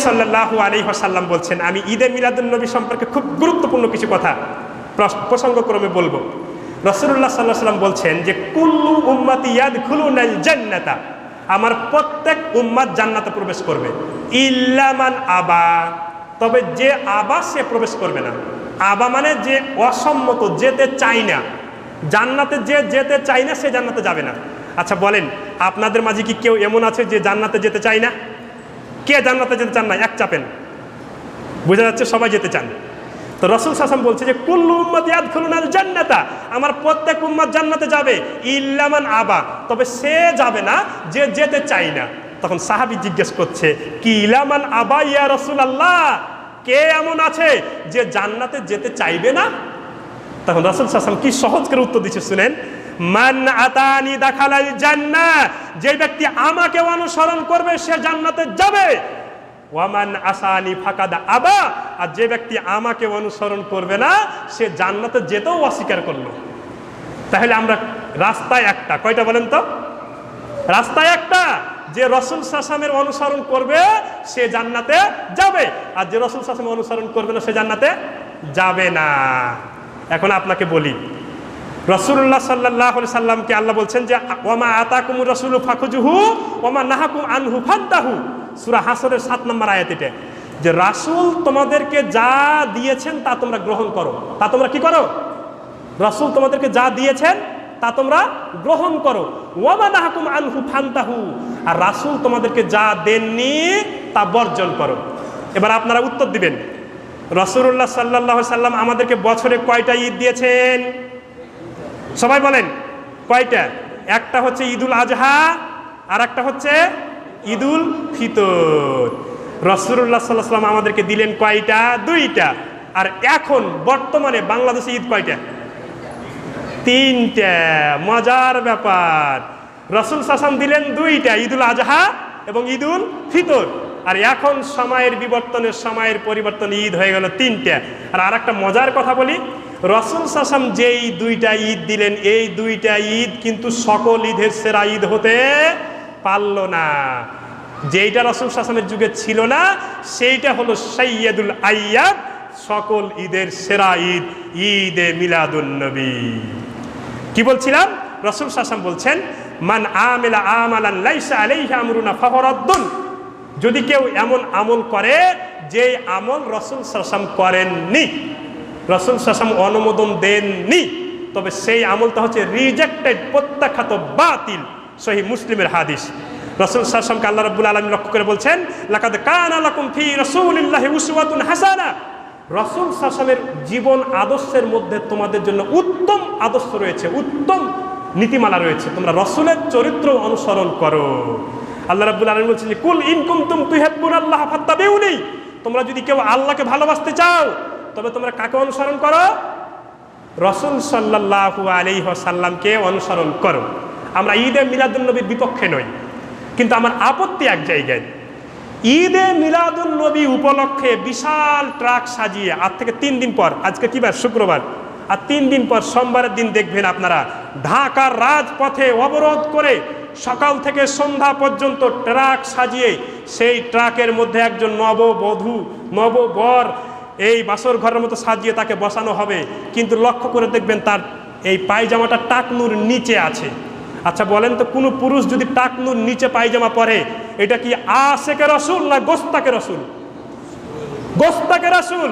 সাল্লাল্লাহু আলাইহি ওয়াসাল্লাম বলছেন, আমি ঈদে মিলাদুন নবী সম্পর্কে খুব গুরুত্বপূর্ণ কিছু কথা প্রসঙ্গক্রমে বলবো। রাসূলুল্লাহ সাল্লাল্লাহু আলাইহি ওয়াসাল্লাম বলছেন যে কুল্লু উম্মতি ইয়াদখুলুনাল জান্নাতা, আমার প্রত্যেক উম্মত জান্নাতে প্রবেশ করবে, ইল্লা মান আবা, তবে যে আবা সে প্রবেশ করবে না। আবা মানে যে অসম্মত, যেতে চায় না, জান্নাতে যে যেতে চায় না সে জান্নাতে যাবে না। আচ্ছা বলেন, আপনাদের মাঝে কি কেউ এমন আছে যে জান্নাতে যেতে চায় না? কে জান্নাতে যেতে চান না? এক চাপেন, বোঝা যাচ্ছে সবাই যেতে চান। তো রাসূল সাল্লাল্লাহু আলাইহি ওয়াসাল্লাম বলছে যে কুল্লু উম্মতি ইয়াদখুলুনাল জান্নাতা, আমার প্রত্যেক উম্মত জান্নাতে যাবে, ইল্লা মান আবা, তবে সে যাবে না যে যেতে চায় না। তখন সাহাবী জিজ্ঞেস করছে, কি ইল্লা মান আবা ইয়া রাসূলুল্লাহ, কে এমন আছে যে জান্নাতে যেতে চাইবে না? তখন রাসূল সাল্লাল্লাহু আলাইহি ওয়াসাল্লাম কি সহজ করে উত্তর দিচ্ছে শুনেন, মান আতানি দাখালাল জান্নাহ, যে ব্যক্তি আমাকে অনুসরণ করবে সে জান্নাতে যাবে, ওয়ামান আসানি ফাকাদ আবা, আর যে ব্যক্তি আমাকে অনুসরণ করবে না সে জান্নাতে যেতেও অস্বীকার করলো। তাহলে আমরা রাস্তায় একটা, কয়টা বলেন তো? রাস্তায় একটা, যে রাসূল সাল্লাল্লাহু আলাইহি ওয়াসাল্লামের অনুসরণ করবে সে জান্নাতে যাবে, আর যে রাসূল সাল্লাল্লাহু আলাইহি ওয়াসাল্লামের অনুসরণ করবে না সে জান্নাতে যাবে না। এখন আপনাকে বলি, রাসূলুল্লাহ সাল্লাল্লাহু আলাইহি সাল্লামকে আল্লাহ বলছেন যে ওয়ামা আতাকুমুর রাসূলু ফাখুযুহু ওয়ামা নাহাকুম আনহু ফান্তাহু, সূরা হাসরের 7 নম্বর আয়াত এটা, যে রাসূল তোমাদেরকে যা দিয়েছেন তা তোমরা গ্রহণ করো। তা তোমরা কি করো? রাসূল তোমাদেরকে যা দিয়েছেন তা তোমরা গ্রহণ করো, ওয়ামা নাহাকুম আনহু ফান্তাহু, আর রাসূল তোমাদেরকে যা দেননি তা বর্জন করো। এবার আপনারা উত্তর দিবেন, রাসূলুল্লাহ সাল্লাল্লাহু আলাইহি সাল্লাম আমাদেরকে বছরে কয়টা ঈদ দিয়েছেন? সবাই বলেন কয়টা? একটা হচ্ছে ঈদুল আজহা, আর একটা হচ্ছে ঈদুল ফিতর। রাসূলুল্লাহ সাল্লাল্লাহু আলাইহি ওয়াসাল্লাম আমাদেরকে দিলেন কয়টা? দুইটা। আর এখন বর্তমানে বাংলাদেশে ঈদ কয়টা? তিনটা। মজার ব্যাপার, রাসূল সাল্লাল্লাহু আলাইহি ওয়াসাল্লাম দিলেন দুইটা, ঈদুল আজহা এবং ঈদুল ফিতর, আর এখন সময়ের বিবর্তনের সময়ের পরিবর্তনে ঈদ হয়ে গেল তিনটা। আর আরেকটা মজার কথা বলি, রাসূল সাল্লাল্লাহু আলাইহি ওয়াসাল্লাম যেই দুইটা ঈদ দিলেন, এই দুইটা ঈদ কিন্তু সকল ঈদের সেরা ঈদ হতে পারল না। যেইটা রাসূল সাল্লাল্লাহু আলাইহি ওয়াসাল্লামের যুগে ছিল না সেইটা হলো সাইয়্যিদুল আইয়াম, সকল ঈদের সেরা ঈদ, ঈদে মিলাদুন নবী। কি বলছিলাম? রাসূল সাল্লাল্লাহু আলাইহি ওয়াসাল্লাম বলছেন, মান আমিলা আমালান লাইসা আলাইহি আমরুনা ফাহুরাদ্দুন, যদি কেউ এমন আমল করে যে আমল রাসূল সাল্লাল্লাহু আলাইহি ওয়াসাল্লাম করেননি, রাসূল সাল্লাল্লাহু আলাইহি ওয়াসাল্লাম অনুমোদন দেননি, তবে সেই আমলটা হচ্ছে রিজেক্টেড, প্রত্যাখ্যাত, বাতিল। সহিহ মুসলিমের হাদিস। রাসূল সাল্লাল্লাহু আলাইহি ওয়াসাল্লামকে আল্লাহ রাব্বুল আলামিন লক্ষ্য করে বলছেন, লাকাদ কানা লাকুম ফি রাসূলিল্লাহি উসওয়াতুন হাসানা, রাসূল সাল্লাল্লাহু আলাইহি ওয়াসাল্লামের জীবন আদর্শের মধ্যে তোমাদের জন্য উত্তম আদর্শ রয়েছে, উত্তম নীতিমালা রয়েছে, তোমরা রাসূলের চরিত্র অনুসরণ করো। আল্লাহ রাব্বুল আলামিন বলছেন যে কুল ইন কুনতুম তুহিব্বুনাল্লাহ ফাত্তাবিউনি, তোমরা যদি কেউ আল্লাহকে ভালোবাসতে চাও তবে তোমরা কাকে অনুসরণ করো? রাসূল সাল্লাল্লাহু আলাইহি ওয়াসাল্লামকে অনুসরণ করো। আমরা ঈদে মিলাদুন নবীর বিপক্ষে নই, কিন্তু আমার আপত্তি এক জায়গায়, ঈদে মিলাদুন নবী উপলক্ষে বিশাল ট্রাক সাজিয়ে, আজ থেকে 3 দিন পর, আজকে কি বার? শুক্রবার, আর 3 দিন পর সোমবারের দিন দেখবেন আপনারা ঢাকার রাজপথে অবরোধ করে সকাল থেকে সন্ধ্যা পর্যন্ত ট্রাক সাজিয়ে, সেই ট্রাকের মধ্যে একজন নববধূ, নববর এই বাসর ঘরের মতো সাজিয়ে তাকে বসানো হবে, কিন্তু লক্ষ্য করে দেখবেন তার এই পায়জামাটা টাকনুর নিচে আছে। আচ্ছা বলেন তো, কোনো পুরুষ যদি টাকনুর নিচে পায়জামা পরে, এটা কি আশেকে রাসূল না গোস্তাকে রাসূল? গোস্তাকে রাসূল।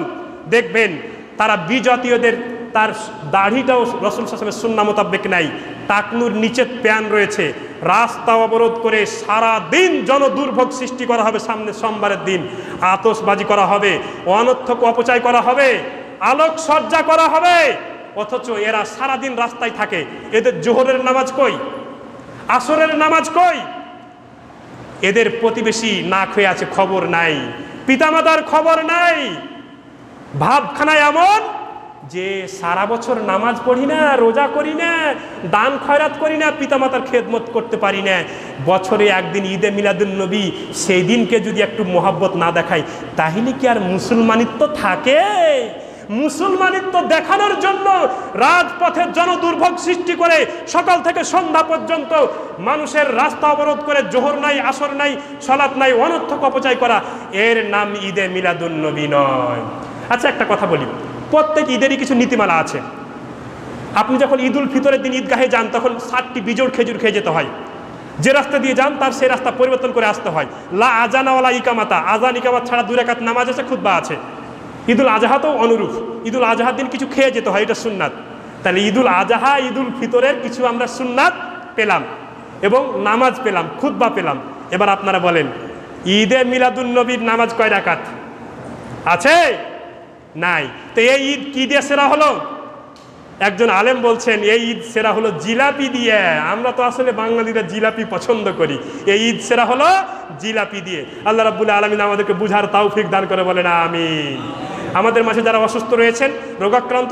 দেখবেন তারা বিজাতীয়দের, তার দাড়িটাও রাসূল সাল্লাল্লাহু আলাইহি ওয়াসাল্লামের সুন্নাহ মোতাবেক নাই, টাকনুর নিচে প্যান রয়েছে, রাস্তা অবরোধ করে সারা দিন জনদুর্ভোগ সৃষ্টি করা হবে। সামনে সোমবারের দিন আতশবাজি করা হবে, অনর্থক অপচয় করা হবে, আলোকসজ্জা করা হবে, অথচ এরা সারাদিন রাস্তায় থাকে। এদের জোহরের নামাজ কই? আসরের নামাজ কই? এদের প্রতিবেশী না খেয়ে আছে, খবর নাই, পিতামাতার খবর নাই। ভাবখানায় এমন যে সারা বছর নামাজ পড়ি না, রোজা করি না, দান খয়রাত করি না, পিতামাতার খেদমত করতে পারি না, বছরে একদিন ঈদে মিলাদুন নবী, সেই দিনকে যদি একটু মোহাব্বত না দেখাই তাহলে কি আর মুসলমানিত্ব থাকে? মুসলমানিত্ব দেখানোর জন্য রাজপথে জনদুর্ভোগ সৃষ্টি করে সকাল থেকে সন্ধ্যা পর্যন্ত মানুষের রাস্তা অবরোধ করে জোহর নাই, আসর নাই, সালাত নাই, অনর্থক অপচয় করা, এর নাম ঈদে মিলাদুন নবী নয়। আচ্ছা, একটা কথা বলি, প্রত্যেক ঈদেরই কিছু নীতিমালা আছে। আপনি যখন ঈদুল ফিতরের দিন ঈদগাহে যান তখন 7টি বিজোড় খেজুর খেয়ে যেতে হয়। যে রাস্তা দিয়ে যান তার সেই রাস্তা পরিবর্তন করে আসতে হয়। লা আজানা ওয়ালা ইকামাতা, আজান ইকামাত ছাড়া 2 রাকাত নামাজ আছে, খুতবা আছে। ঈদুল আজহাতেও অনুরূপ, ঈদুল আজহার দিন কিছু খেয়ে যেতে হয়, এটা সুন্নাত। তাহলে ঈদুল আজহা, ঈদুল ফিতরের কিছু আমরা সুন্নাত পেলাম এবং নামাজ পেলাম, খুতবা পেলাম। এবার আপনারা বলেন, ঈদে মিলাদুন নবীর নামাজ কয় রাকাত আছে? নাই। তো এই ঈদ কি দিয়ে সেরা হলো? একজন আলেম বলছেন এই ঈদ সেরা হলো জিলাপি দিয়ে। আমরা তো আসলে বাঙালিরা জিলাপি পছন্দ করি, এই ঈদ সেরা হলো জিলাপি দিয়ে। আল্লাহ রাব্বুল আলামিন আমাদেরকে বুঝার তৌফিক দান করে, বলেন আমিন। আমাদের মাঝে যারা অসুস্থ রয়েছেন, রোগাক্রান্ত